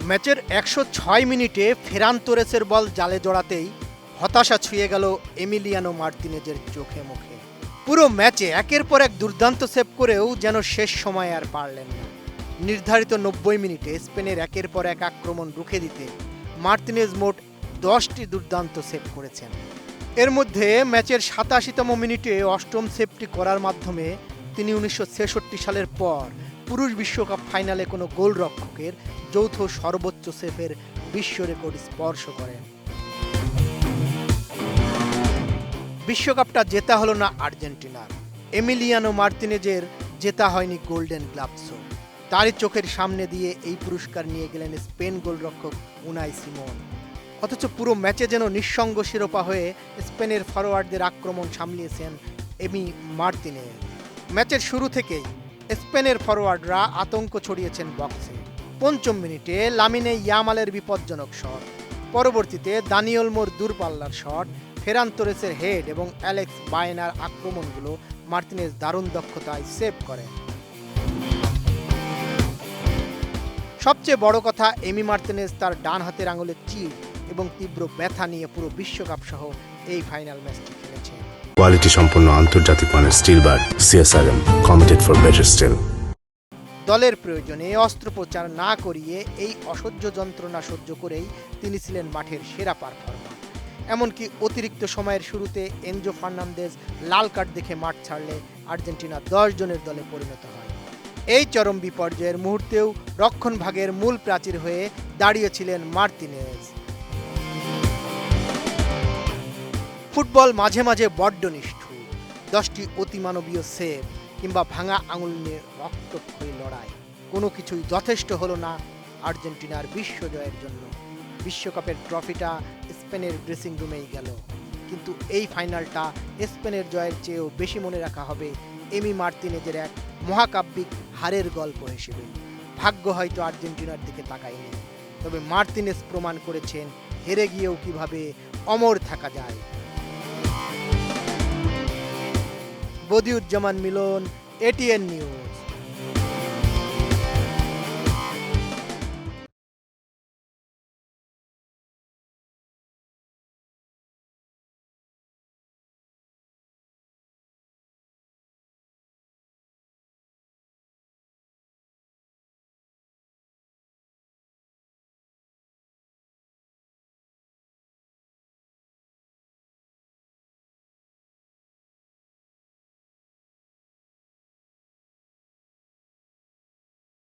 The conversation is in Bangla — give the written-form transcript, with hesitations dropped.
ম্যাচের ১০৬ মিনিটে ফেরান তোরেসের বল জালে জড়াতেই হতাশা ছুঁয়ে গেল এমিলিয়ানো মার্তিনেজের চোখে মুখে। পুরো ম্যাচে একের পর এক দুর্দান্ত সেভ করেও যেন শেষ সময় আর পারলেন না। নির্ধারিত ৯০ মিনিটে স্পেনের একের পর এক আক্রমণ রুখে দিতে মার্তিনেজ মোট ১০টি দুর্দান্ত সেভ করেছেন। এর মধ্যে ম্যাচের ৮৭তম মিনিটে অষ্টম সেভটি করার মাধ্যমে তিনি ১৯৬৬ সালের পর পুরুষ বিশ্বকাপ ফাইনালে কোনো গোলরক্ষকের যৌথ সর্বোচ্চ সেভের বিশ্ব রেকর্ড স্পর্শ করেন। বিশ্বকাপটা জেতা হলো না আর্জেন্টিনার, এমিলিয়ানো মার্তিনেজের জেতা হয়নি গোল্ডেন গ্লাভসও। তারই চোখের সামনে দিয়ে এই পুরস্কার নিয়ে গেলেন স্পেন গোলরক্ষক উনাই সিমোন। অথচ পুরো ম্যাচে যেন নিঃসঙ্গ শিরোপা হয়ে স্পেনের ফরোয়ার্ডদের আক্রমণ সামলিয়েছেন এমি মার্তিনেজ। ম্যাচের শুরু থেকেই স্পেনের ফরোয়ার্ডরা আতঙ্ক ছড়িয়েছেন বক্সে। পঞ্চম মিনিটে লামিনে ইয়ামালের বিপজ্জনক শট, পরবর্তীতে দানি ওলমোর দূরপাল্লার শট, ফেরান তোরেসের হেড এবং অ্যালেক্স বায়েনার আক্রমণগুলো মার্তিনেজ দারুণ দক্ষতায় সেভ করেন। সবচেয়ে বড় কথা, এমি মার্তিনেজ তার ডান হাতের আঙুলের চির এবং তীব্র ব্যথা নিয়ে পুরো বিশ্বকাপ সহ এই ফাইনাল ম্যাচটি খেলেছেন। কোয়ালিটি সম্পন্ন আন্তর্জাতিক মানের still bar CSRM, committed for better still. দলের প্রয়োজনে অস্ত্রোপচার না করিয়ে এই অসহ্য যন্ত্রণা সহ্য করেই তিনি ছিলেন মাঠের সেরা পারফর্মার। এমনকি অতিরিক্ত সময়ের শুরুতে এনজো ফার্নান্দেজ লাল কার্ড দেখে মাঠ ছাড়লে আর্জেন্টিনা 10 জনের দলে পরিণত হয়। এই চরম বিপর্যয়ের মুহূর্তেও রক্ষণভাগের মূল প্রাচীর হয়ে দাঁড়িয়েছিলেন মার্তিনেজ। ফুটবল মাঝে মাঝে বড্ড নিষ্ঠুর। 10টি অতিমানবীয় সেভ কিংবা ভাঙা আঙুল নিয়ে রক্তক্ষয়ী লড়াই, কোনো কিছুই যথেষ্ট হলো না আর্জেন্টিনার বিশ্বজয়ের জন্য। বিশ্বকাপের ট্রফিটা স্পেনের ড্রেসিং রুমেই গেল, কিন্তু এই ফাইনালটা স্পেনের জয়ের চেয়েও বেশি মনে রাখা হবে এমি মার্তিনেজের এক মহাকাব্যিক হারের গল্প হিসেবে। ভাগ্য হয়তো আর্জেন্টিনার দিকে তাকায়নি, তবে মার্তিনেজ প্রমাণ করেছেন হেরে গিয়েও কিভাবে অমর থাকা যায়। বদিউজ্জামান মিলন, এটিএন নিউজ।